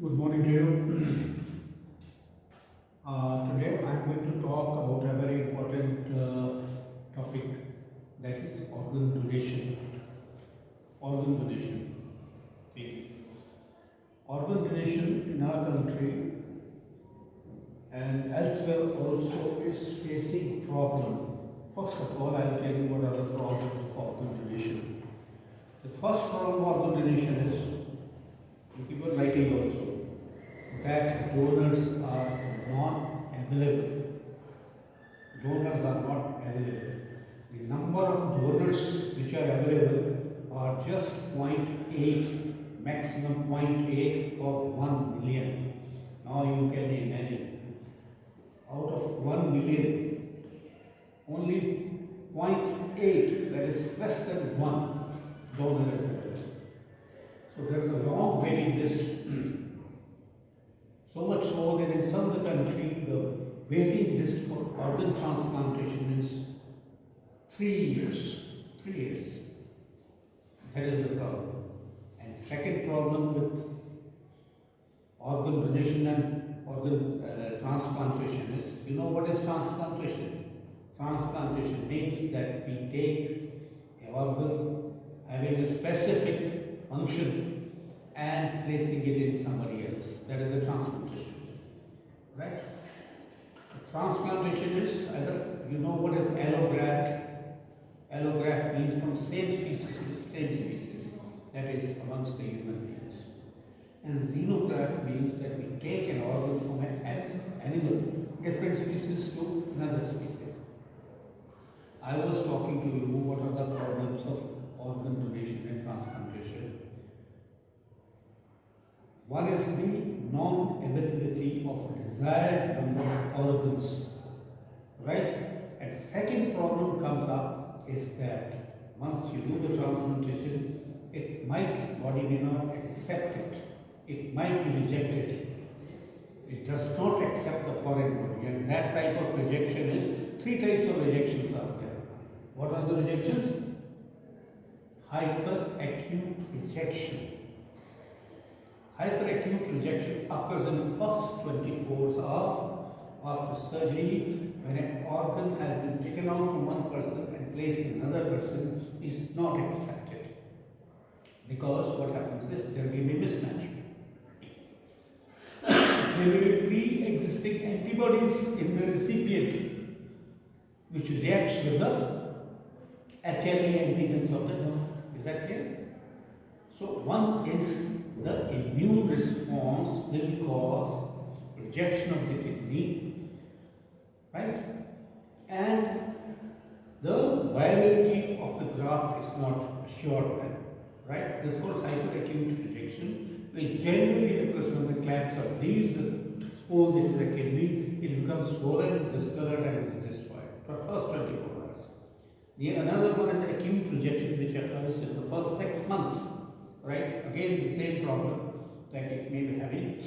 Good morning to you. Today I am going to talk about a very important topic, that is organ donation. Organ donation. Okay. Organ donation in our country and elsewhere also is facing problem. First of all, I will tell you what are the problems of organ donation. The first problem of organ donation is, people writing also, that donors are not available. Donors are not available. The number of donors which are available are just 0.8, maximum 0.8 for 1 million. Now you can imagine, out of 1 million, only 0.8, that is less than 1 donor is available. So there is a long waiting list. So much so that in some of the country, the waiting list for organ transplantation is 3 years. 3 years. That is the problem. And second problem with organ donation and organ transplantation is, you know what is transplantation? Transplantation means that we take an organ having a specific function and placing it in somebody else. That is a transplantation. Right? Transplantation is either, you know what is allograft? Allograft means from same species to same species. That is amongst the human beings. And xenograft means that we take an organ from an animal, different species to another species. I was talking to you what are the problems of organ donation and transplantation. One is the non-availability of desired number of organs, right? And second problem comes up is that once you do the transplantation, body may not accept it. It might be rejected. It does not accept the foreign body, and that type of rejection is 3 types of rejections are there. What are the rejections? Hyperacute rejection. Hyperacute rejection occurs in the first 24 hours after surgery, when an organ has been taken out from one person and placed in another person is not accepted. Because what happens is there will be mismatch. There will be pre-existing antibodies in the recipient which reacts with the HLA antigens of the donor. Is that clear? So one is the immune response will cause rejection of the kidney, right? And the viability of the graft is not assured then, right? This was hyperacute rejection, which generally occurs when the clamps are released, the spores into the kidney, it becomes swollen, discolored, and is destroyed for first 24 hours. Another one is acute rejection, which occurs in the first 6 months. Right? Again, the same problem, that it may be having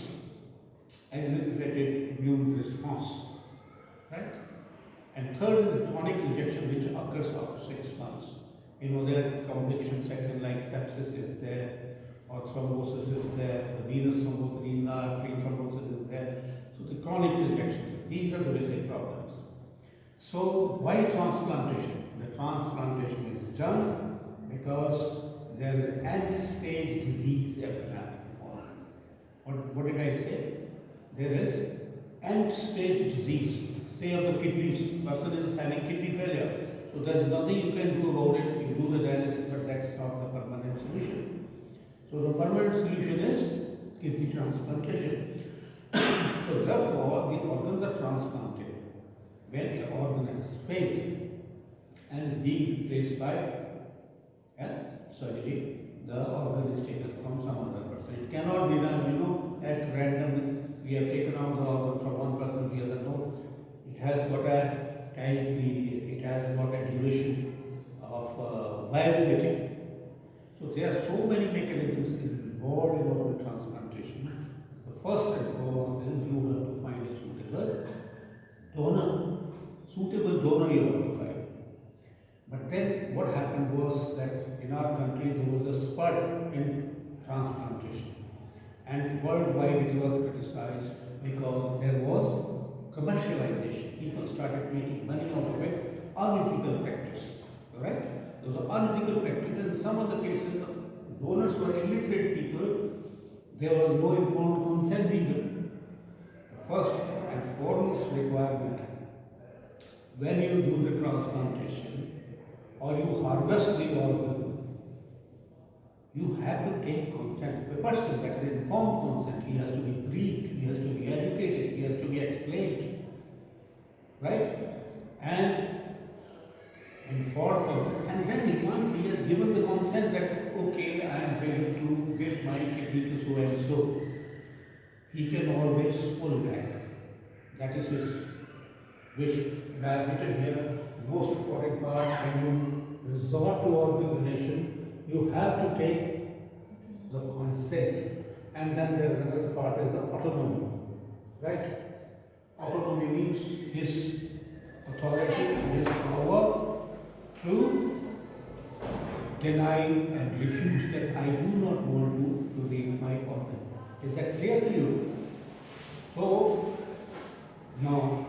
exaggerated immune response. Right? And third is chronic rejection, which occurs after 6 months. You know, there are complication section like sepsis is there, or thrombosis is there, the venous thrombosis, renal artery thrombosis is there. So the chronic rejections, these are the basic problems. So why transplantation? The transplantation is done because there is an end-stage disease happening. What did I say? There is end-stage disease, say of the kidneys. Person is having kidney failure. So there is nothing you can do about it. You do the dialysis, but that's not the permanent solution. So the permanent solution is kidney transplantation. So therefore, the organs are transplanted when an organ has failed and is being replaced by surgery, the organ is taken from some other person. It cannot be done, at random. We have taken out the organ from one person to the other. No, it has got a time period. It has got a duration of viability. So there are so many mechanisms involved in organ transplantation. The first and foremost is you have to find a suitable donor. Suitable donor you have to find. But then what happened was that in our country there was a spurt in transplantation. and worldwide it was criticized because there was commercialization. People started making money out of it, unethical practice, right? Those are unethical practice. In some of the cases, the donors were illiterate people. There was no informed consent even. The first and foremost requirement when you do the transplantation or you harvest the organ, you have to take consent. The person, that is informed consent, he has to be briefed, he has to be educated, he has to be explained, right? And informed consent. And then once he has given the consent that, okay, I am ready to give my kidney to so and so, he can always pull back. That is his wish. And I have written here, most important part, when you resort to organ donation, you have to take the consent. And then there is another part is the autonomy, right? Autonomy means his authority, his power to deny and refuse that I do not want to donate my organ. Is that clear to you? So, now,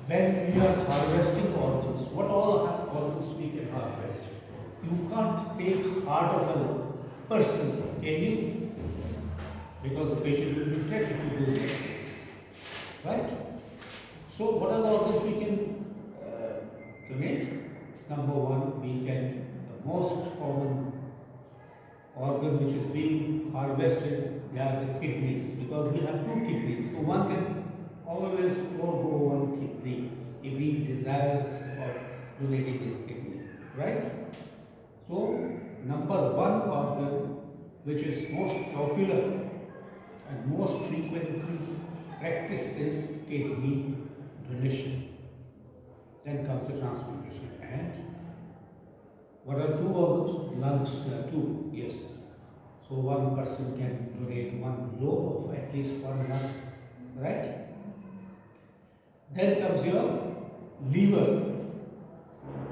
when we are harvesting organs, what all organs we can harvest? You can't take heart of a person, can you? Because the patient will be dead if you do that. Right? So, what are the organs we can donate? Number one, we can, the most common organ which is being harvested, they are the kidneys, because we have two kidneys. So one can always forego one kidney if he is desirous of donating his kidney, right? So number one organ which is most popular and most frequently practiced is kidney donation. Then comes the transplantation. And what are two organs? Lungs, two, yes. So one person can donate one lobe of at least 1 lung, right? Then comes your liver.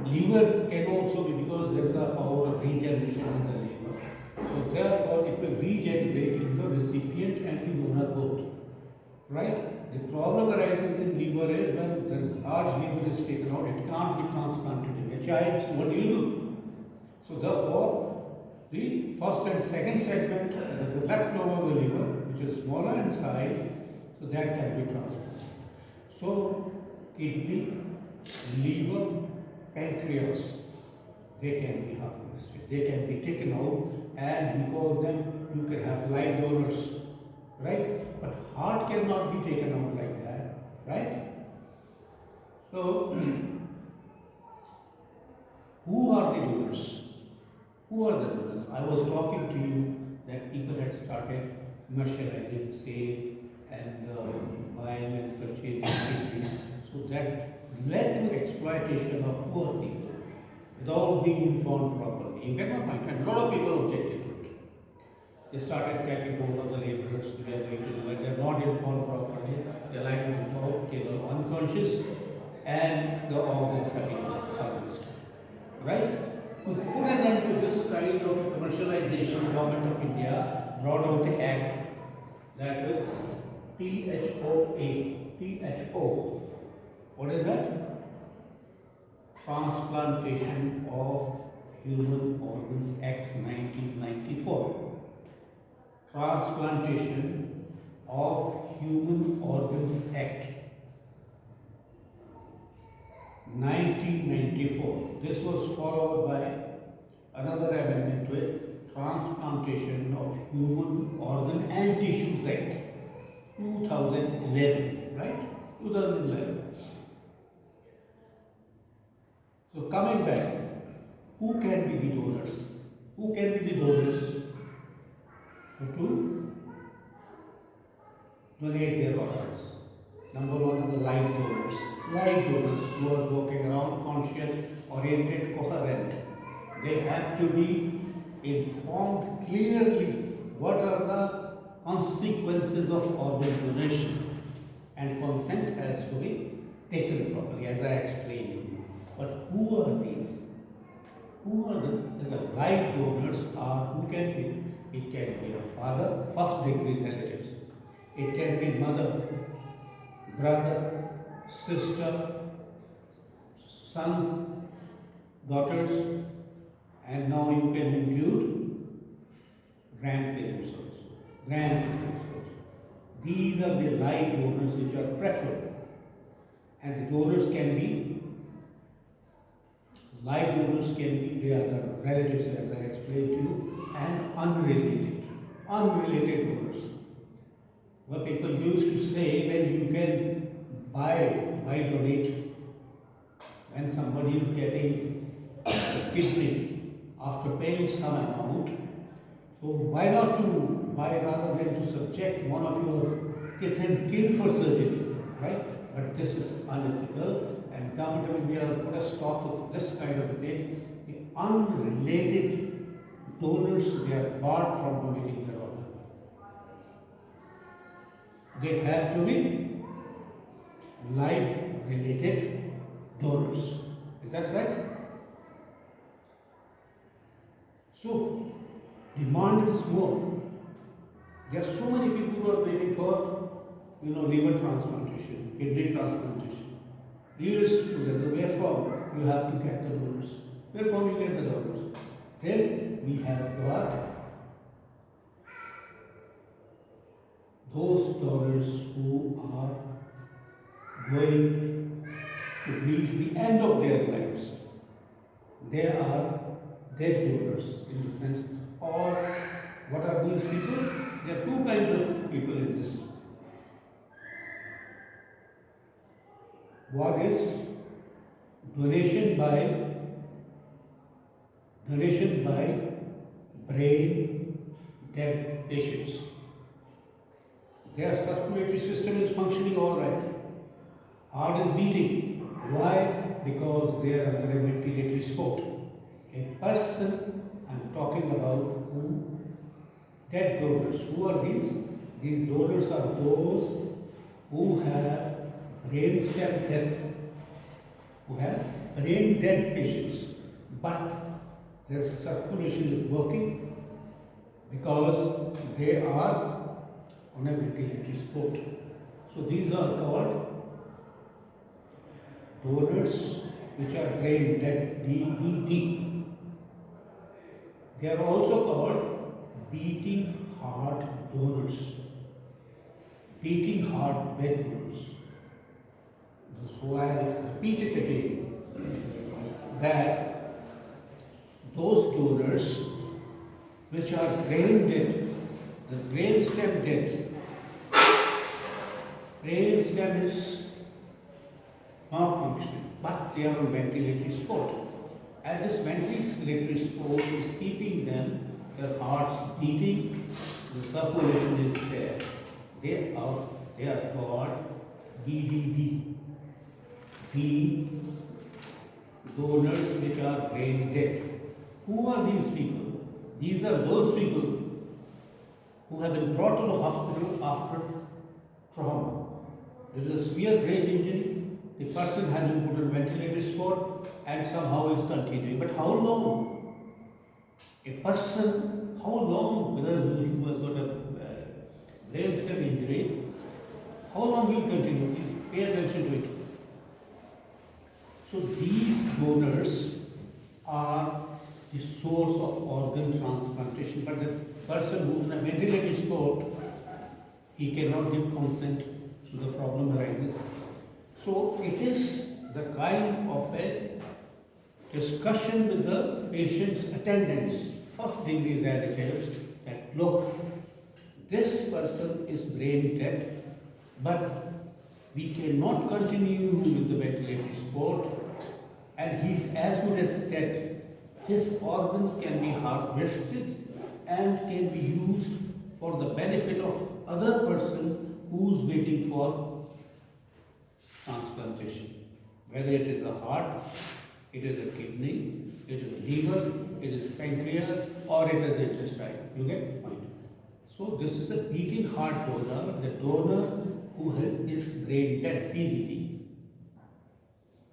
Liver can also be, because there is a power of regeneration in the liver. So therefore it will regenerate in the recipient and the donor both, right? The problem arises in liver is when the large liver is taken out, it can't be transplanted in a child. So what do? So therefore, the first and second segment, the left lobe of the liver, which is smaller in size, so that can be transplanted. So kidney, liver, pancreas, they can be harvested. They can be taken out, and because then you can have live donors, right? But heart cannot be taken out like that, right? So, who are the donors? Who are the donors? I was talking to you that people had started commercializing, sale, and buying and purchasing kidneys. So that led to exploitation of poor people without being informed properly. You cannot find, and a lot of people objected to it. They started taking hold of the laborers, they are going to do it. They are not informed properly. They are lying on top, they were unconscious, and the organs have been harvested. Right? To put an end to this kind of commercialization, the Government of India brought out the act that is THOA. THO. What is that? Transplantation of Human Organs Act 1994. Transplantation of Human Organs Act 1994. This was followed by another amendment to it, Transplantation of Human Organ and Tissues Act 2011, right? 2011. So coming back, who can be the donors? Who can be the donors to donate their organs? Number one are the live donors. Live donors who are walking around conscious, oriented, coherent. They have to be informed clearly what are the consequences of organ donation, and consent has to be taken properly, as I explained to you. But who are these? Who are the live donors are? Who can be? It can be a father, first degree relatives. It can be mother, brother, sister, sons, daughters, and now you can include grandparents also. Grandparents also. These are the live donors which are preferred. And the donors can be, live donors can be, they are the relatives as I explained to you, and unrelated donors. What people used to say, when you can buy donate, when somebody is getting a kidney after paying some amount, so why not to buy rather than to subject one of your kith and kin for surgery, right? But this is unethical, and government of India has put a stop to this kind of a thing. The unrelated donors, they are barred from donating their organ. They have to be live related donors. Is that right? So, demand is more. There are so many people who are waiting for, liver transplantation, kidney transplantation. Years together, wherefore you have to get the donors. Wherefore you get the donors. Then we have got those donors who are going to reach the end of their lives. They are dead donors in the sense, or what are these people? There are two kinds of people in this. One is donation by brain dead patients. Their circulatory system is functioning all right. Heart is beating. Why? Because they are under a ventilatory support. A person I'm talking about who dead donors. Who are these? These donors are those who have brainstem death, who have brain dead patients, but their circulation is working because they are on a ventilatory support. So these are called donors which are brain dead, DBD. They are also called beating heart donors, beating heart bed donors. So I'll repeat it again, that those donors which are brain dead, the brainstem dead, brainstem is not functioning, but they are on ventilatory support. And this ventilatory support is keeping them, their hearts beating, the circulation is there. They are called BDB. The donors which are brain dead. Who are these people? These are those people who have been brought to the hospital after trauma. There is a severe brain injury, the person has been put on ventilator support and somehow is continuing. But how long? A person, how long, whether he has got a brain stem injury, how long will continue? Pay attention to it. So these donors are the source of organ transplantation, but the person who is in a ventilator support, he cannot give consent, so the problem arises. So it is the kind of a discussion with the patient's attendants, first degree relatives, that look, this person is brain dead, but we cannot continue with the ventilatory support, and he's as good as dead. His organs can be harvested and can be used for the benefit of other person who's waiting for transplantation. Whether it is a heart, it is a kidney, it is a liver, it is pancreas, or it is intestine. You get the point. So this is a beating heart donor, the donor who is brain dead, BDD.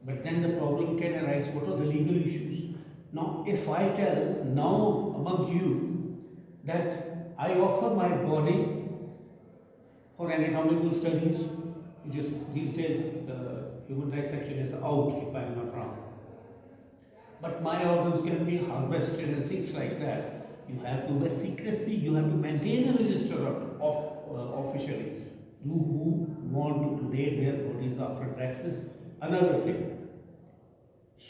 But then the problem can arise, what are the legal issues? Now, if I tell now among you that I offer my body for anatomical studies, which is these days the human dissection is out, if I am not wrong. But my organs can be harvested and things like that. You have to have secrecy, you have to maintain a register of officially. You who want to donate their bodies after death is another thing.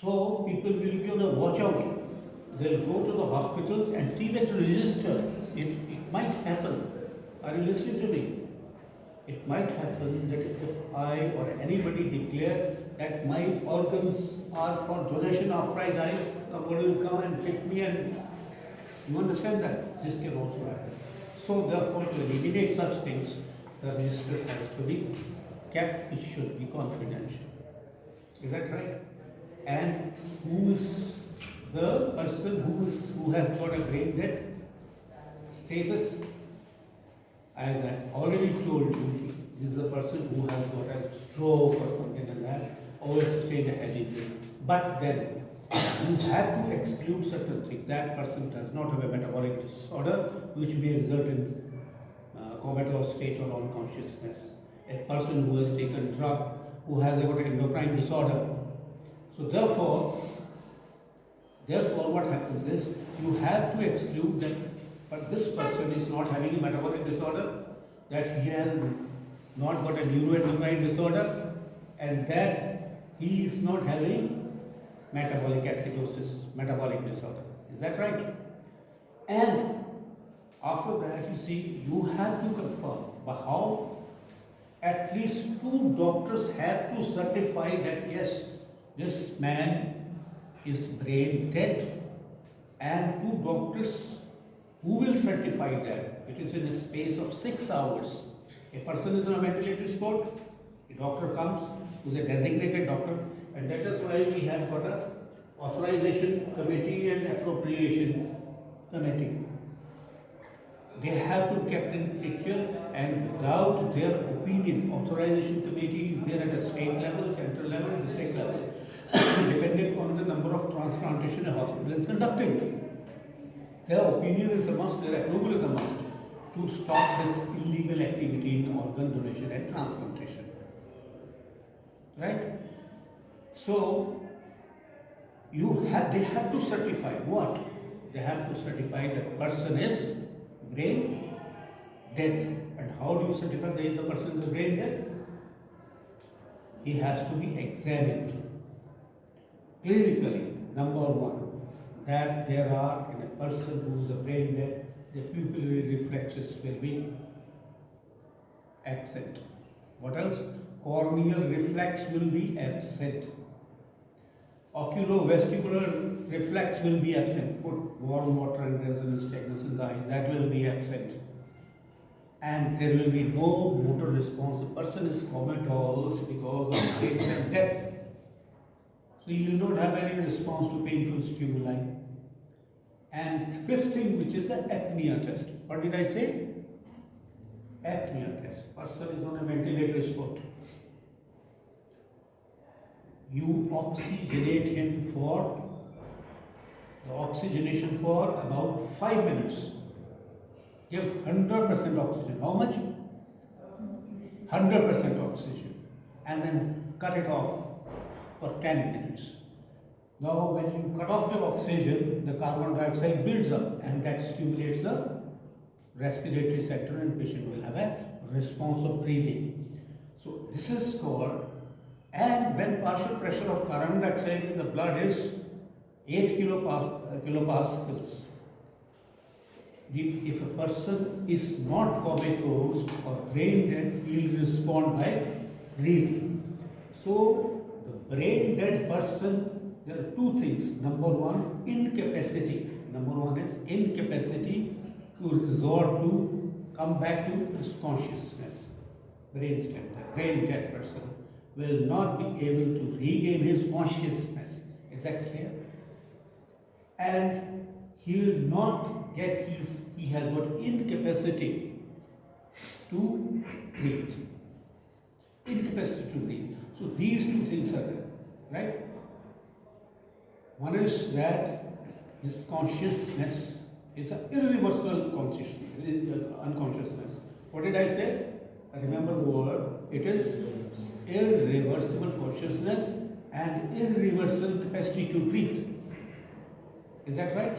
So people will be on a watch out. They'll go to the hospitals and see that register. It might happen. Are you listening to me? It might happen that if I or anybody declare that my organs are for donation after I die, somebody will come and pick me, and you understand that? This can also happen. So therefore, to eliminate such things, the register has to be kept, it should be confidential. Is that right? And who is the person who has got a brain death status? As I already told you, this is a person who has got a stroke or something like that, or sustained a heavy pain. But then you have to exclude certain things. That person does not have a metabolic disorder which may result in comatose state or unconsciousness. A person who has taken drug, who has got an endocrine disorder. So therefore what happens is you have to exclude that, but this person is not having a metabolic disorder, that he has not got a neuroendocrine disorder, and that he is not having metabolic acidosis, metabolic disorder. Is that right? And after that, you see, you have to confirm. But how? At least 2 doctors have to certify that yes, this man is brain dead, and 2 doctors who will certify that. It is in a space of 6 hours. A person is on a ventilator spot, a doctor comes, who is a designated doctor, and that is why we have got a authorization committee and appropriation committee. They have to be kept in picture, and without their opinion, authorization committee is there at a state level, central level, district level, depending on the number of transplantation a hospital is conducting. Their opinion is a must, their approval is a must to stop this illegal activity in organ donation and transplantation. Right? So, they have to certify what? They have to certify that person is brain dead. And how do you certify that the person is brain dead? He has to be examined clinically, number 1, that there are in a person who is a brain dead, the pupillary reflexes will be absent. What else? Corneal reflex will be absent. Oculovestibular reflex will be absent. Put warm water and there is an stagnance in the eyes, that will be absent. And there will be no motor response. The person is comatose because of brain death. So you will not have any response to painful stimuli. And 5th thing, which is the apnea test. What did I say? Apnea test. Person is on a ventilator spot. You oxygenate him for the oxygenation for about 5 minutes. Give 100% oxygen. How much? 100% oxygen. And then cut it off for 10 minutes. Now when you cut off the oxygen, the carbon dioxide builds up, and that stimulates the respiratory sector, and patient will have a response of breathing. So this is called, and when partial pressure of carbon dioxide in the blood is 8 kilopascals, if a person is not comatose or brain dead, he will respond by breathing. So the brain dead person, there are 2 things. Number 1, incapacity. Number 1 is incapacity to resort to come back to his consciousness. Brain dead person will not be able to regain his consciousness. Is that clear? And he will not get he has got incapacity to breathe. Incapacity to breathe. So these 2 things are there, right? One is that his consciousness It's an irreversible unconsciousness. What did I say? I remember the word. It is irreversible consciousness and irreversible capacity to breathe. Is that right?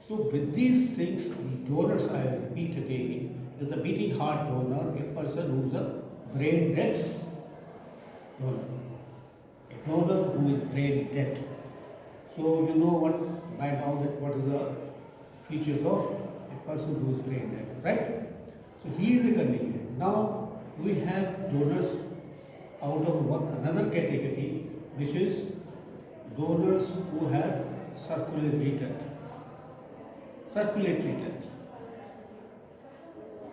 So with these things, the donors, I repeat again, is a beating heart donor, a person who is a brain dead donor. A donor who is brain dead. So you know what by now that what is the features of a person who is brain dead, right? So he is a candidate. Now we have donors out of another category, which is donors who have circulatory death. Circulatory death.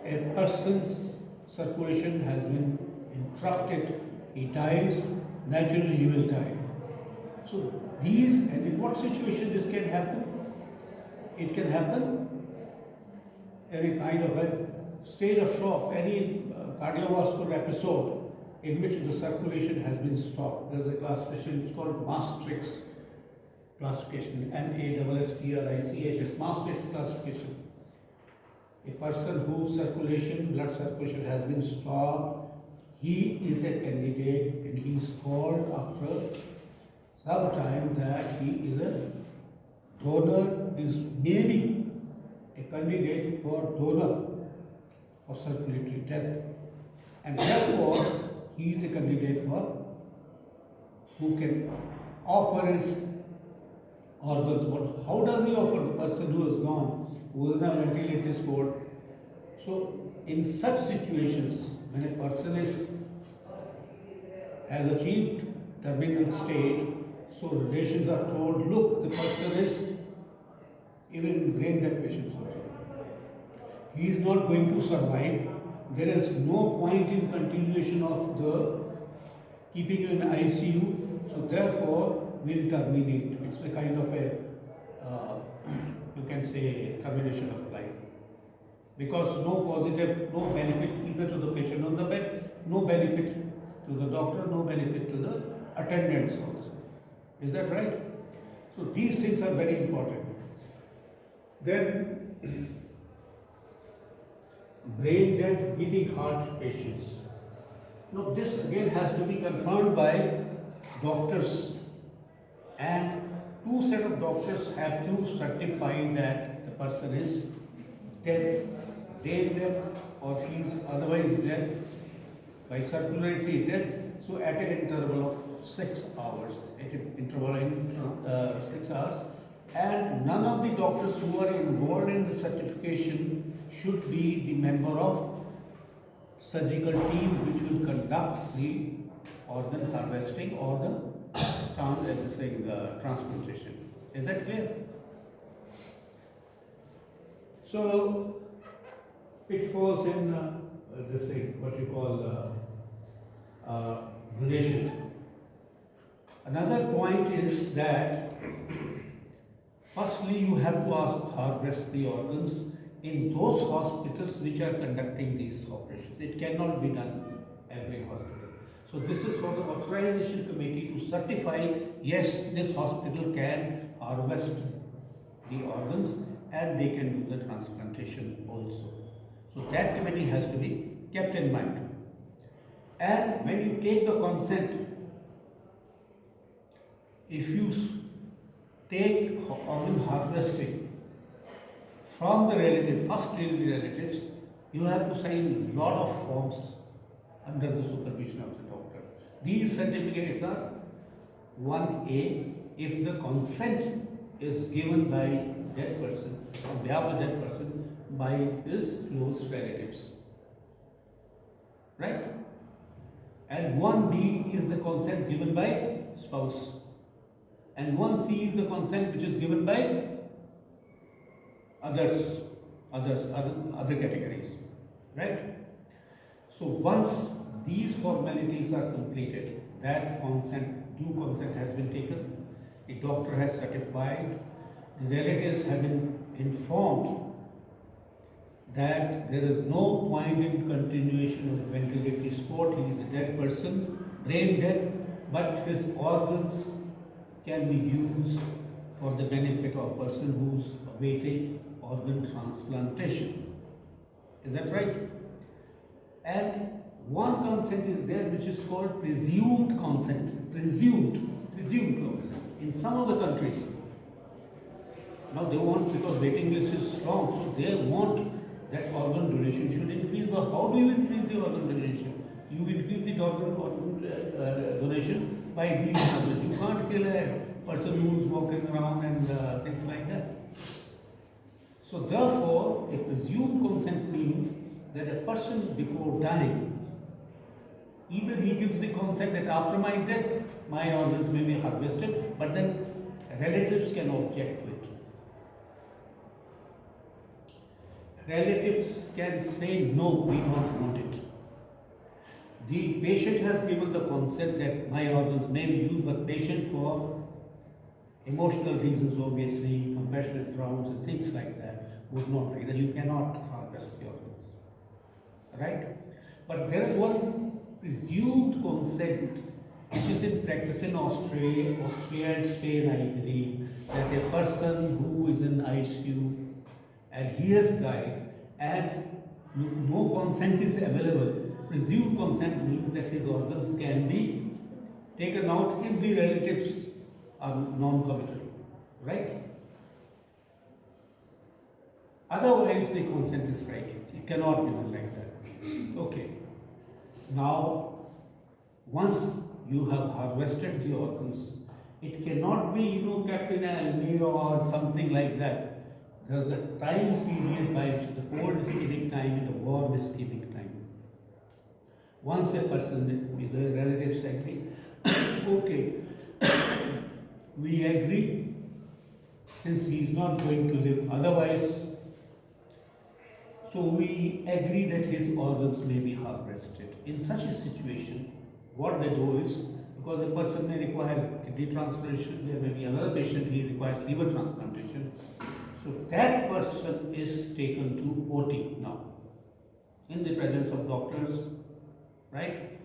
A person's circulation has been interrupted, he dies, naturally he will die. So these, and in what situation this can happen? It can happen any kind of a state of shock, any cardiovascular episode in which the circulation has been stopped. There is a classification, it's called Maastricht classification, Maastricht, Maastricht classification. A person whose blood circulation has been stopped, he is a candidate and he is called after some time that he is a donor, is maybe a candidate for donor of circulatory death, and therefore he is a candidate for who can offer his organs. But how does he offer? The person who is gone, who is in a ventilator sport. So in such situations, when a person has achieved terminal state, so relations are told, look, the person is even brain dead patients also. He is not going to survive. There is no point in continuation of the keeping you in ICU. So therefore, we'll terminate. It's a kind of a, you can say, termination of life. Because no positive, no benefit either to the patient on the bed, no benefit to the doctor, no benefit to the attendants also. Is that right? So these things are very important. Then brain dead beating heart patients. Now this again has to be confirmed by doctors, and two set of doctors have to certify that the person is dead, brain dead, or he is otherwise dead by circulatory death. So at an interval of 6 hours, and none of the doctors who are involved in the certification should be the member of surgical team which will conduct the organ harvesting or the transplantation. Is that clear? So it falls in this thing, what you call donation. Another point is that firstly you have to harvest the organs in those hospitals which are conducting these operations. It cannot be done every hospital. So this is for the authorization committee to certify, yes, this hospital can harvest the organs and they can do the transplantation also. So that committee has to be kept in mind. And when you take the consent, if you take organ harvesting from the relative, first degree relatives, you have to sign a lot of forms under the supervision of the doctor. These certificates are 1A if the consent is given by that person, on behalf of that person, by his close relatives. Right? And 1B is the consent given by spouse. And 1C is the consent which is given by other categories. Right? So once these formalities are completed, that due consent has been taken, the doctor has certified, the relatives have been informed that there is no point in continuation of ventilatory support. He is a dead person, brain dead, but his organs can be used for the benefit of a person who's awaiting organ transplantation. Is that right? And one consent is there which is called presumed consent. Presumed consent. In some of the countries, now they want, because waiting list is long, so they want that organ donation should increase. But how do you increase the organ donation? You increase the organ donation by these numbers. You can't kill a person who's walking around and things like that. So therefore, a presumed consent means that a person before dying, either he gives the consent that after my death, my organs may be harvested, but then relatives can object to it. Relatives can say, no, we don't want it. The patient has given the consent that my organs may be used, but patient for emotional reasons, obviously, compassionate grounds and things like that, would not like that. You cannot harvest the organs. Right? But there is one presumed consent which is in practice in Austria and Spain, I believe, that a person who is in ICU and he has died and no consent is available. Presumed consent means that his organs can be taken out if the relatives are non-committal, right? Otherwise, the consent is right. It cannot be done like that. Okay. Now, once you have harvested the organs, it cannot be, kept in a almirah or something like that. There is a time period by which the cold ischemic time and the warm ischemic time. Once a person, the relatives agree, okay, we agree, since he is not going to live otherwise, so we agree that his organs may be harvested. In such a situation, what they do is, because the person may require kidney transplantation, there may be another patient he requires liver transplantation, so that person is taken to OT now, in the presence of doctors, right?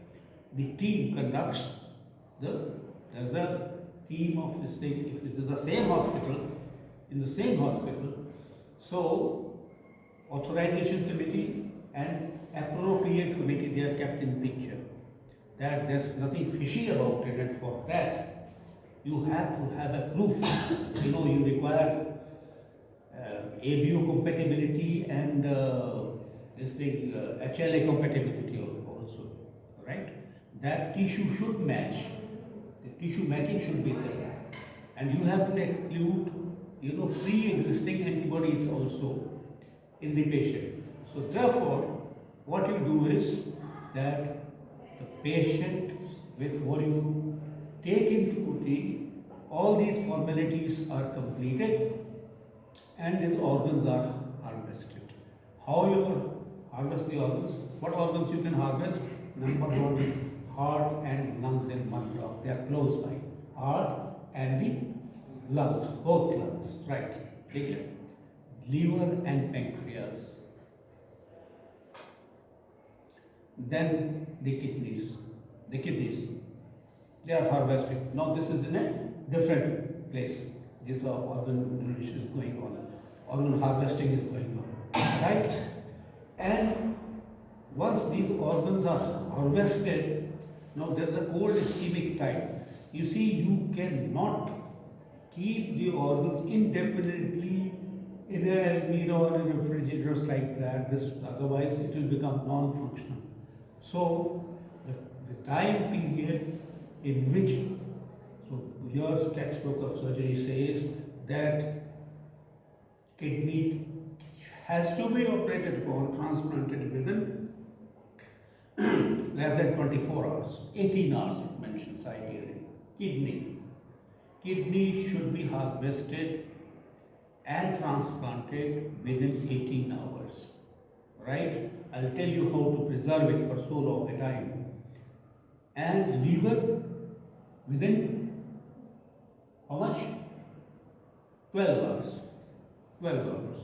The team conducts there's a team of this thing, if it is the same hospital, in the same hospital, so authorization committee and appropriate committee, they are kept in picture. That there's nothing fishy about it, and for that you have to have a proof. You require ABO compatibility and HLA compatibility also, right? That tissue should match. The tissue matching should be there, and you have to exclude, pre-existing antibodies also in the patient. So therefore, what you do is that the patient, before you take into OT, all these formalities are completed and his organs are harvested. How you harvest the organs? What organs you can harvest? Number one is heart and lungs in one block. They are close by. Heart and the lungs, both lungs, right? Okay. Liver and pancreas. Then the kidneys. They are harvested. Now this is in a different place. This organ donation is going on. Organ harvesting is going on. Right? And once these organs are harvested, now there is a cold ischemic time. You see, you cannot keep the organs indefinitely in a almirah or in refrigerators like that. Otherwise it will become non-functional. So the time period in which, so your textbook of surgery says that kidney has to be operated upon, transplanted within less than 24 hours, 18 hours it mentions ideally. Kidney should be harvested and transplanted within 18 hours, right? I'll tell you how to preserve it for so long a time. And liver within how much? 12 hours. 12 hours.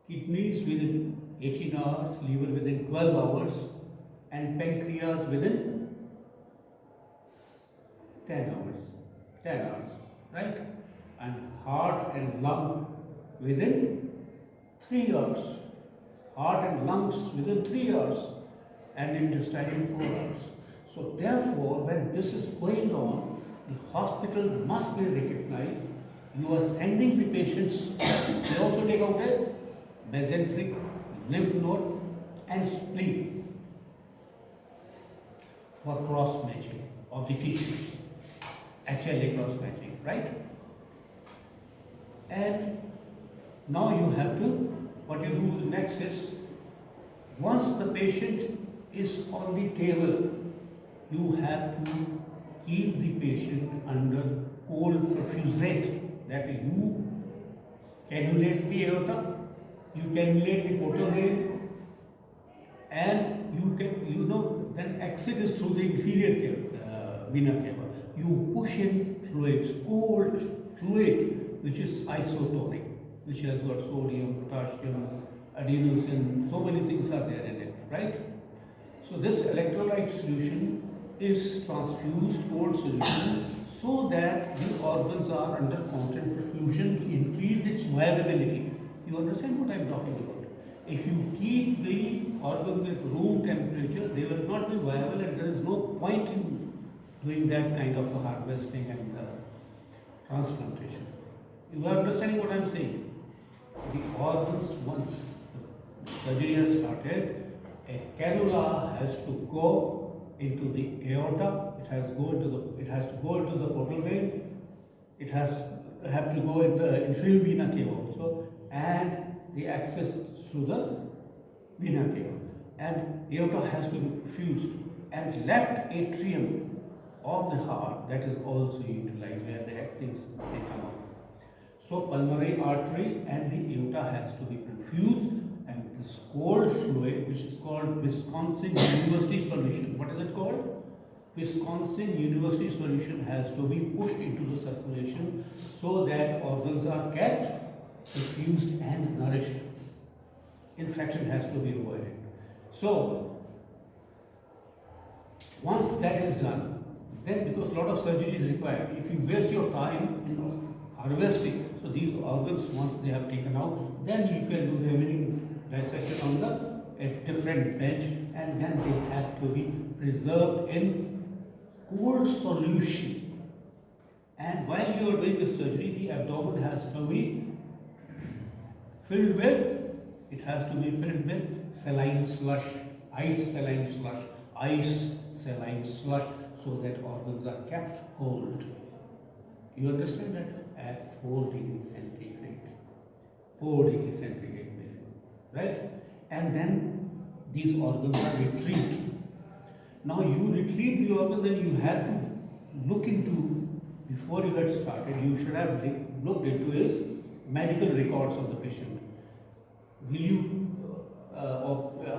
Kidneys within 18 hours, liver within 12 hours, and pancreas within 10 hours. 10 hours, right? And heart and lung within 3 hours, heart and lungs within 3 hours, and intestine in 4 hours. So therefore, when this is going on, the hospital must be recognized. You are sending the patients, they also take out a mesentery, lymph node and spleen for cross matching of the tissues, HLA cross matching, right? And now you have to, what you do next is, once the patient is on the table, you have to keep the patient under cold perfusate, that you cannulate the aorta, you cannulate the portal vein, and you can, then exit is through the inferior vena cava. You push in fluids, cold fluid, which is isotonic, which has got sodium, potassium, adenosine, so many things are there in it, right? So this electrolyte solution is transfused cold solution so that the organs are under constant perfusion to increase its viability. You understand what I am talking about? If you keep the organ at room temperature, they will not be viable, and there is no point in doing that kind of harvesting and transplantation. You are understanding what I am saying? The organs, once the surgery has started, a cannula has to go into the aorta, it has to go into the portal vein, it has to go in the inferior vena cava also, and the access through the vena cava, and aorta has to be fused, and left atrium of the heart, that is also utilized where the things they come out. So pulmonary artery and the aorta has to be perfused, and this cold fluid, which is called Wisconsin University solution. What is it called? Wisconsin University solution has to be pushed into the circulation so that organs are kept perfused and nourished. Infection has to be avoided. So once that is done, then because a lot of surgery is required, if you waste your time in harvesting, so these organs, once they have taken out, then you can do the remaining dissection on a different bench, and then they have to be preserved in cold solution. And while you are doing this surgery, the abdomen has to be filled with, saline slush, ice saline slush, so that organs are kept cold. You understand that? At 4 degrees centigrade. 4 degrees centigrade, right? And then these organs are retrieved. Now you retrieve the organ, then you have to look into, before you had started, you should have looked into his medical records of the patient. Will you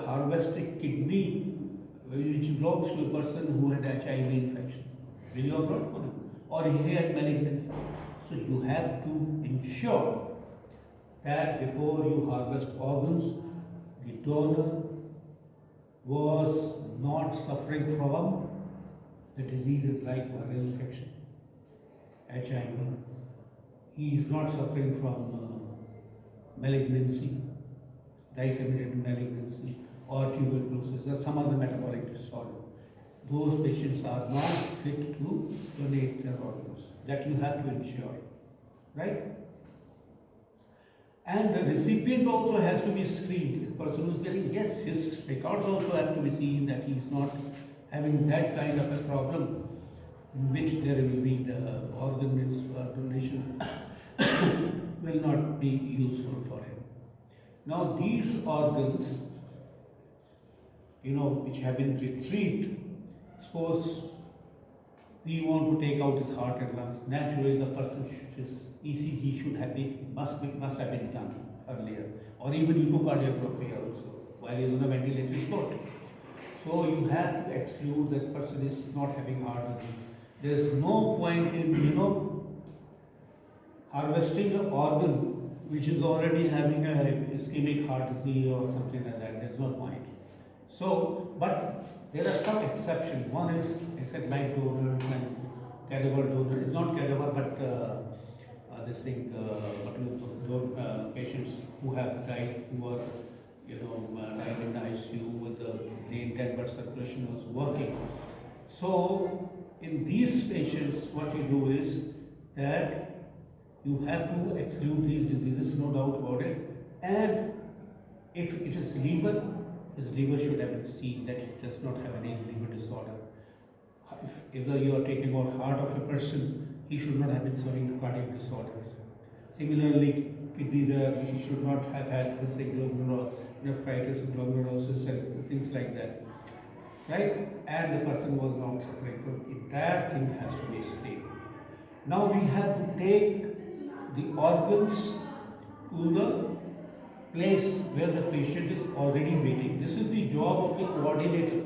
harvest a kidney which belongs to a person who had HIV infection? Will you have brought for him? Or he had malignancy? So you have to ensure that before you harvest organs, the donor was not suffering from the diseases like viral infection, HIV. He is not suffering from malignancy, disseminated malignancy, or tuberculosis, or some other metabolic disorder. Those patients are not fit to donate their organs. That you have to ensure, right? And the recipient also has to be screened. The person who is getting, yes, his records also have to be seen that he is not having that kind of a problem in which there will be the organ donation will not be useful for him. Now these organs, which have been retrieved, suppose we want to take out his heart and lungs, naturally the person, his ECG should have been, must have been done earlier, or even echocardiography also, while he is on a ventilator spot. So you have to exclude that person is not having heart disease. There is no point in, harvesting an organ which is already having a ischemic heart disease or something like that. There is no point. So, but there are some exceptions. One is, I said, live donors and cadaver donor. It's not cadaver, but this thing, patients who have died, who are, died in the ICU with the brain dead but circulation was working. So in these patients, what you do is that you have to exclude these diseases, no doubt about it. And if it is liver, his liver should have been seen that he does not have any liver disorder. If either you are taking out heart of a person, he should not have been showing cardiac disorders. Similarly, kidney there, he should not have had this thing, nephritis, glomerulosis, and things like that. Right? And the person was not suffering from entire thing has to be stable. Now we have to take the organs to the place where the patient is already waiting. This is the job of the coordinator.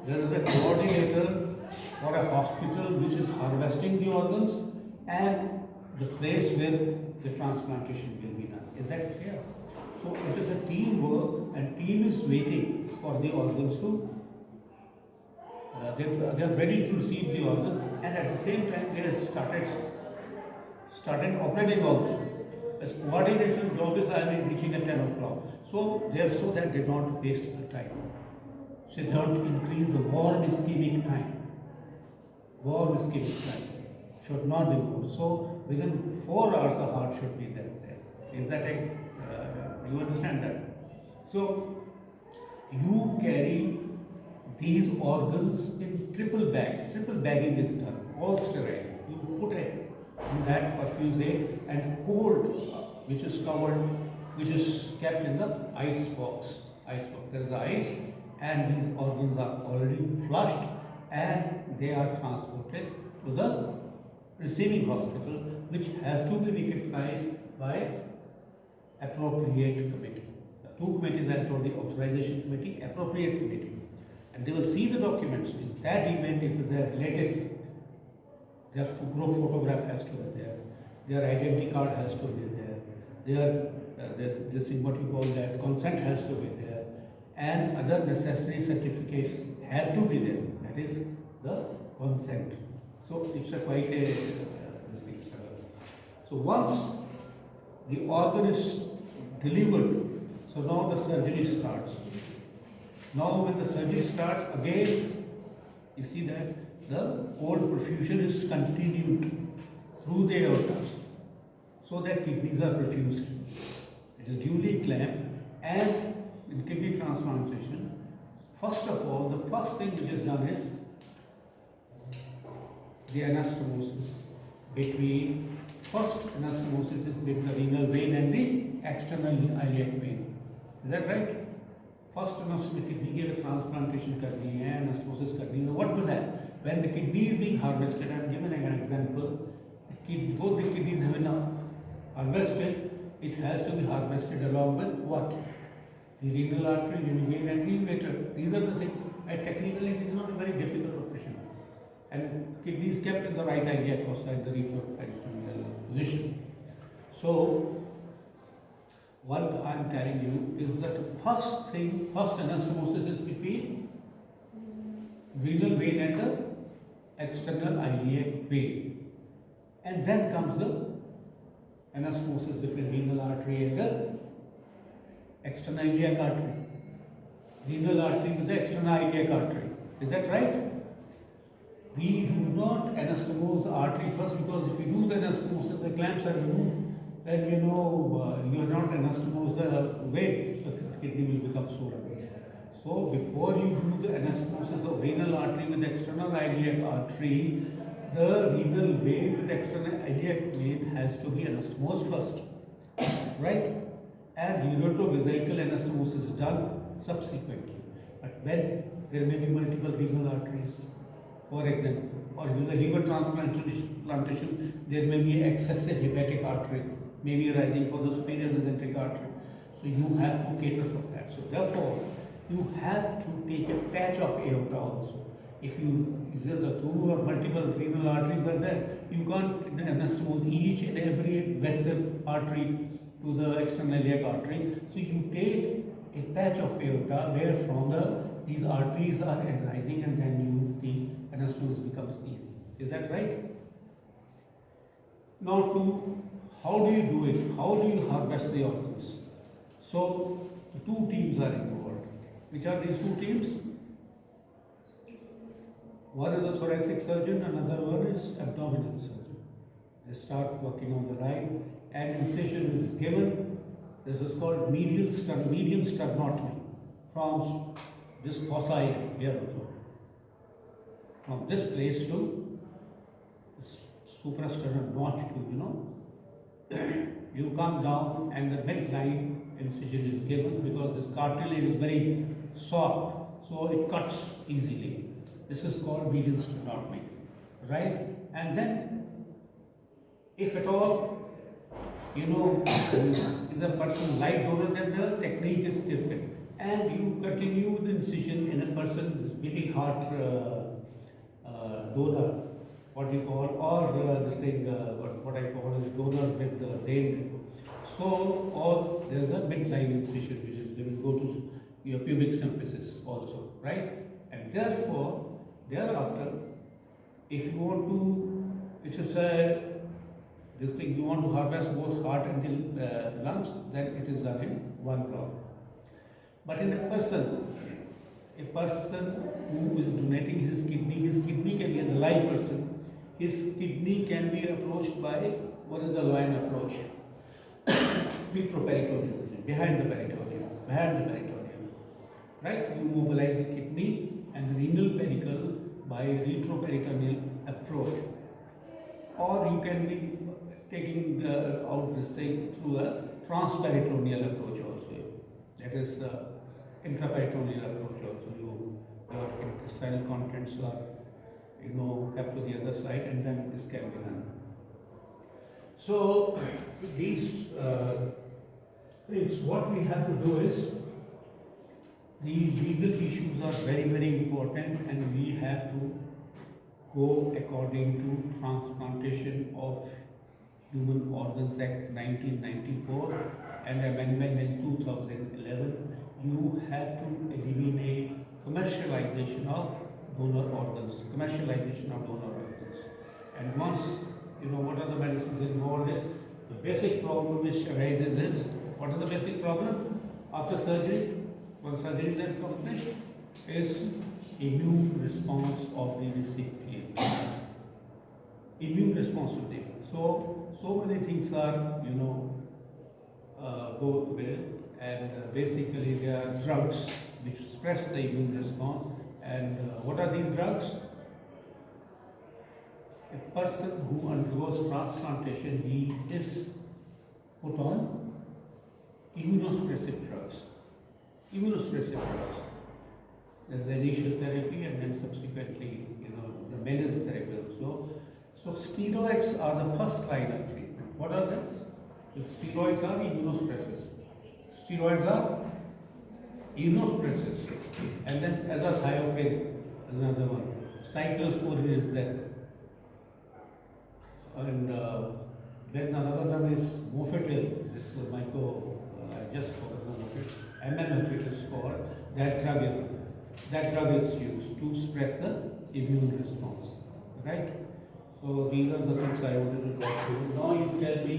There is a coordinator for a hospital which is harvesting the organs and the place where the transplantation will be done. Is that clear? So it is a teamwork and team is waiting for the organs to they are ready to receive the organ, and at the same time they have started operating also. As coordination job is I will be reaching at 10 o'clock. So that they don't waste the time. So they don't increase the warm ischemic time. Warm ischemic time should not be more. So within 4 hours the heart should be there. Is that you understand that? So you carry these organs in triple bags. Triple bagging is done, all sterile. You put in that perfusate and cold, which is covered, which is kept in the ice box. There is ice, and these organs are already flushed, and they are transported to the receiving hospital, which has to be recognized by appropriate committee. The two committees I told you, authorization committee, appropriate committee. And they will see the documents. In that event, if they are related, their group photograph has to be there, their identity card has to be there, this is what you call that, consent has to be there, and other necessary certificates have to be there. That is the consent. So it's quite a this thing. So once the organ is delivered, so now the surgery starts. Now when the surgery starts, again, you see that the cold perfusion is continued through the aorta, so that kidneys are perfused. It is duly clamped, and in kidney transplantation, first of all, the first thing which is done is the anastomosis between, first anastomosis is between the renal vein and the external iliac vein. Is that right? First anastomosis, kidney के transplantation करनी है, anastomosis करनी है. What will happen when the kidney is being harvested? I am giving an example. Both the kidneys have been harvested. It has to be harvested along with what? The renal artery, renal vein, and the ureter. These are the things. And technically, it is not a very difficult operation. And kidney is kept in the right iliac fossa at the retroperitoneal position. So what I am telling you is that first anastomosis is between renal vein and the external iliac vein, and then comes the anastomosis between renal artery and the external iliac artery. Renal artery with the external iliac artery. Is that right? We do not anastomose the artery first, because if we do the anastomosis, the clamps are removed, then you are not anastomose the vein, so the kidney will become sore. So before you do the anastomosis of renal artery with external iliac artery, the renal vein with external iliac vein has to be anastomosed first, right? And uretrovesical anastomosis is done subsequently. But when there may be multiple renal arteries, for example, or with the liver transplantation, there may be excessive hepatic artery, maybe arising for the superior mesenteric artery. So you have to cater for that. So therefore, you have to take a patch of aorta also. If the two or multiple renal arteries are there, you can't anastomose each and every vessel artery to the external iliac artery. So you take a patch of aorta where from these arteries are arising, and then the anastomosis becomes easy. Is that right? Now to How do you do it? How do you harvest the organs? So the two teams are involved. Which are these two teams? One is a thoracic surgeon, another one is abdominal surgeon. They start working on the line, and incision is given. This is called medium sternotomy from this foci here also. From this place to this suprasternal notch to you come down, and the midline incision is given because this cartilage is very soft, so it cuts easily. This is called medial sternotomy, right? And then, if at all, is a person light donor, then the technique is different. And you continue the incision in a person beating heart donor, what you call, or this thing, what I call is donor with the vein. So, or there is a midline incision which is going to go to your pubic symphysis also, right? And therefore, thereafter, if you want to, which is this thing, you want to harvest both heart and the lungs, then it is done in one crop. But in a person who is donating his kidney can be a live person. His kidney can be approached by what is the line approach? Retroperitoneal, behind the peritoneum, right? You mobilize the kidney and the renal pedicle by retroperitoneal approach, or you can be taking out this thing through a transperitoneal approach also. That is intraperitoneal approach also. Your intestinal contents are kept to the other side, and then this can be done. So these things, what we have to do is, these legal issues are very, very important, and we have to go according to Transplantation of Human Organs Act 1994 and amendment in 2011. You have to eliminate commercialization of donor organs. And once what are the medicines involved is, the basic problem which arises is, what is the basic problem after surgery? When surgery is accomplished, is immune response of the recipient. Immune response to the. So many things are go well, and basically there are drugs which suppress the immune response. And what are these drugs? A person who undergoes transplantation, he is put on immunosuppressive drugs. There's the initial therapy, and then subsequently, the maintenance therapy also. So steroids are the first line of treatment. What are those? Steroids are immunosuppressors. And then azathioprine is another one. Cyclosporin is there. And then another one is Mofetil. This is I just forgot the it. MMF it is called. That drug is used to suppress the immune response. Right? So these are the things I wanted to talk to you. Now you tell me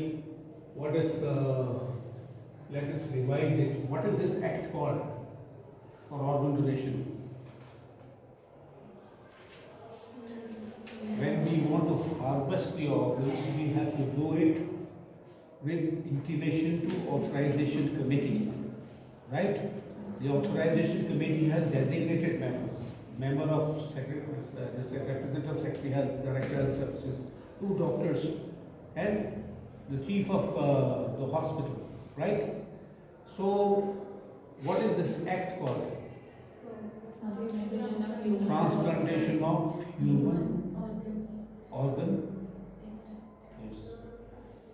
what is, let us revise it. What is this act called for organ donation? When we want to harvest the organs, we have to do it with intimation to authorization committee, right? The authorization committee has designated members. Member of representative secretary health, director health services, 2 doctors, and the chief of the hospital, right? So, what is this act called? Transplantation of human organ. Yes.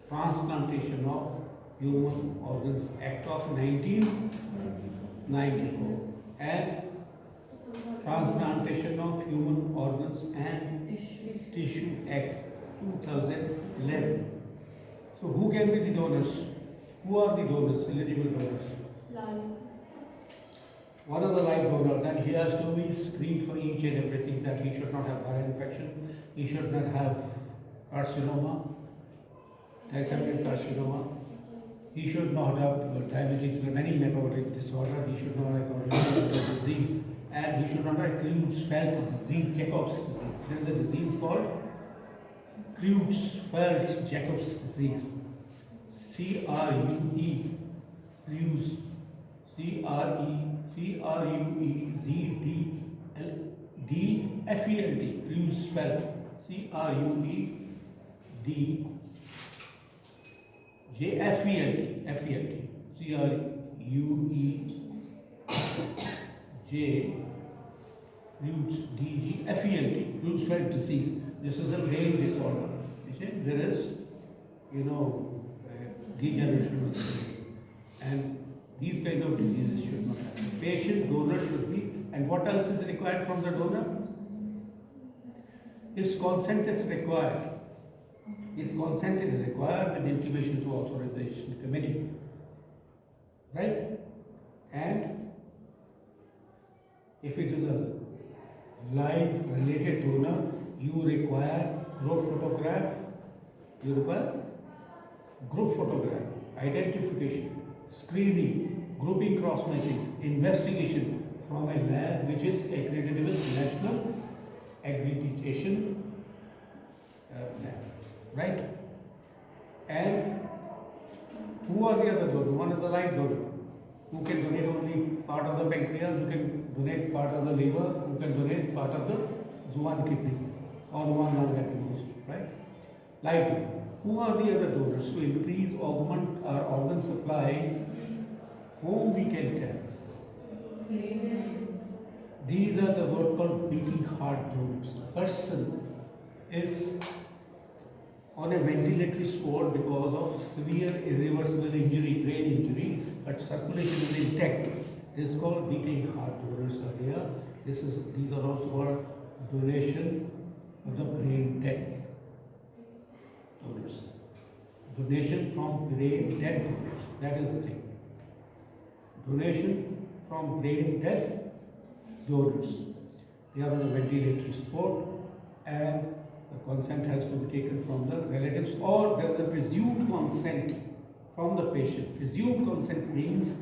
Transplantation of Human Organs Act of 1994 and Transplantation of Human Organs and Tissue Act 2011. So who can be the donors? Who are the donors, eligible donors? Live. One of the live donors, then he has to be screened for each and everything, that he should not have viral infection, he should not have carcinoma, disseminated carcinoma. He should not have diabetes or any metabolic disorder. He should not have cardiovascular disease, and he should not have Creutzfeldt disease, Jacob's disease. There is a disease called Creutzfeldt Jacob's disease. C-R-U-E, Creuz, C-R-U-E-Z-D-L-D-F-E-L-T, Creutzfeldt, C-R-U-E-D-J-F-E-L-T, F-E-L-T, C-R-U-E-J, D-G-F-E-L-T, Creutzfeldt disease. This is a brain disorder. There is, degeneration of the brain. And these kind of diseases should not happen. Patient donor should be, and what else is required from the donor? His consent is required. His consent is required with intimation to authorization committee. Right? And if it is a live related donor, you require group photograph, identification, screening, grouping, cross-matching, investigation from a lab which is accredited with national accreditation lab, right? And who are the other donors? One is the live donor, who can donate only part of the pancreas, who can donate part of the liver, who can donate part of the one kidney, or one lung at most, right? Live donor. Who are the other donors? To increase, augment our organ supply, whom we can tell. These are the word called beating heart donors. The person is on a ventilatory support because of severe irreversible injury, brain injury, but circulation is intact. This is called beating heart donors earlier. These are also called donation of the brain dead donors. Donation from brain dead donors. That is the thing. Donation from brain dead donors. They are on a ventilatory support, and the consent has to be taken from the relatives, or there is a presumed consent from the patient. Presumed consent means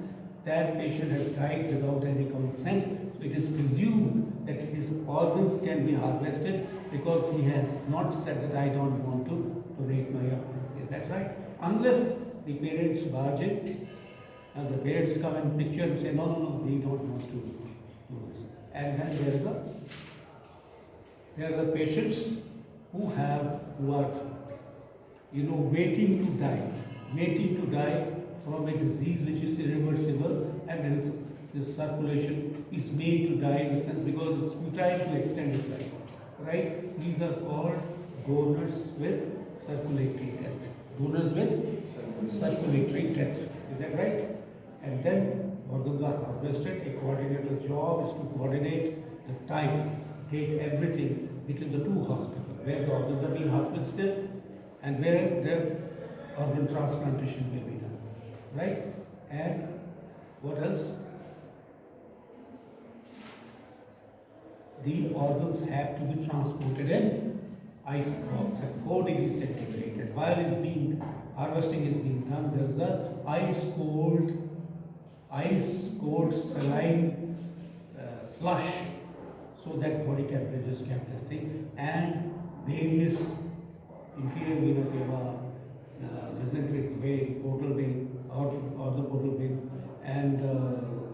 that patient has died without any consent, so it is presumed that his organs can be harvested because he has not said that I don't want to donate my organs. Is that right? Unless the parents barge in and the parents come in picture and say, no, we don't want to do this. And then there are the patients who are waiting to die from a disease which is irreversible, and this circulation is made to die in a sense because it's futile to extend his life. Right? These are called donors with circulatory death. Donors with circulatory death. Is that right? And then organs are harvested. A coordinator's job is to coordinate the time, date, everything between the two hospitals, where the organs are being harvested and where the organ transplantation will be done. Right? And what else? The organs have to be transported in ice box at 4 degrees centigrade. And while harvesting is being done, there is a ice cold saline slush, so that body temperature is kept this thing, and various inferior vena cava, mesenteric vein, portal vein, or the portal vein, and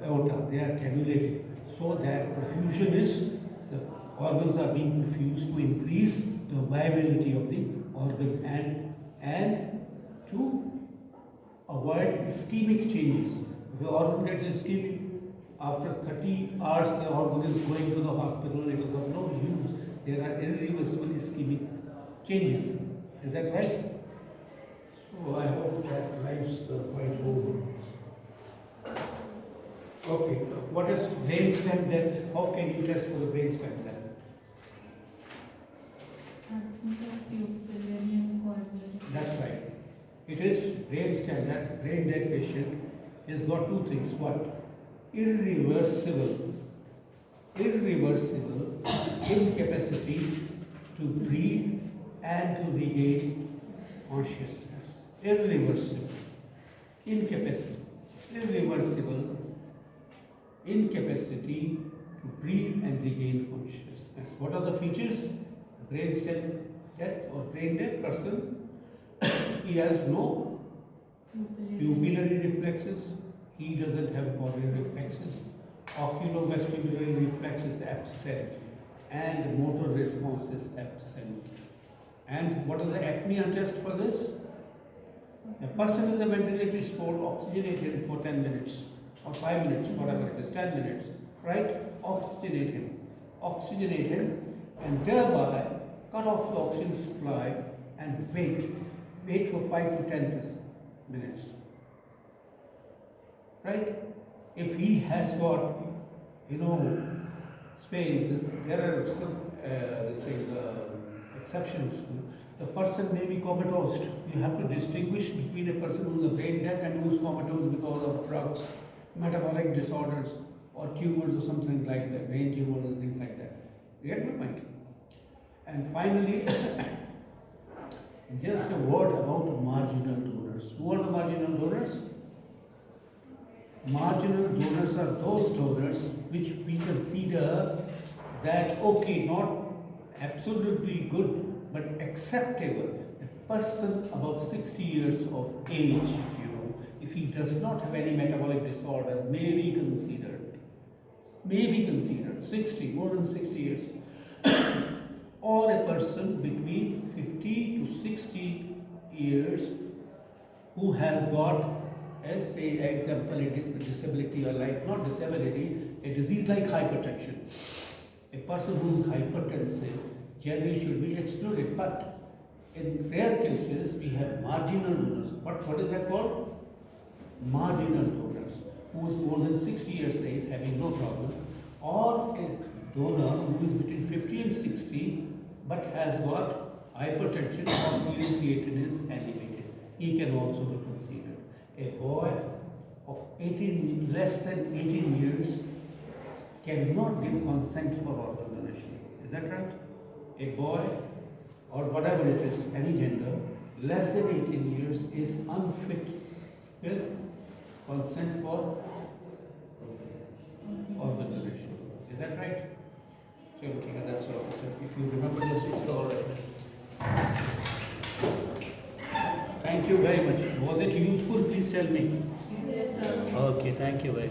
aorta, they are cannulated so that the organs are being perfused to increase the viability of the organ and to avoid ischemic changes. If the organ gets ischemic, after 30 hours the organ is going to the hospital, it is of no use. There are irreversible ischemic changes. Is that right? So I hope that lives the point home. Okay, what is brainstem death? How can you test for the brainstem death? That's right. It is brainstem death. Brain dead patient has got two things. What? Irreversible incapacity to breathe and to regain consciousness. irreversible, incapacity, irreversible incapacity to breathe and regain consciousness. What are the features? Brain cell death or brain dead person, he has no pupillary reflexes, he doesn't have corneal reflexes, oculovestibular reflexes absent, and motor response is absent. And what is the apnea test for this? A person in the ventilator is told oxygenated for 10 minutes or 5 minutes, whatever it is, 10 minutes, right? Oxygenate him, and thereby cut off the oxygen supply and wait for 5 to 10 minutes, right? If he has got, Spain, there are some exceptions to. The person may be comatose. You have to distinguish between a person who is a brain dead and who is comatose because of drugs, metabolic disorders, or tumors or something like that, brain tumors and things like that. You get my point? And finally, just a word about marginal donors. Who are the marginal donors? Marginal donors are those donors which we consider that, okay, not absolutely good, but acceptable. A person above 60 years of age, if he does not have any metabolic disorder, may be considered 60, more than 60 years, or a person between 50 to 60 years who has got, as say, example, a disability, or like, not disability, a disease like hypertension. A person who is hypertensive generally should be excluded, but in rare cases we have marginal donors. What is that called? Marginal donors, who is more than 60 years age, having no problem, or a donor who is between 50 and 60 but has got hypertension or serum creatinine is elevated. He can also be considered. A boy of less than 18 years cannot give consent for organ donation. Is that right? A boy, or whatever it is, any gender, less than 18 years is unfit with consent for organ donation. Is that right? So, okay, that's all. So if you remember this, it's all right. Thank you very much. Was it useful? Please tell me. Yes, sir. Okay, thank you very much.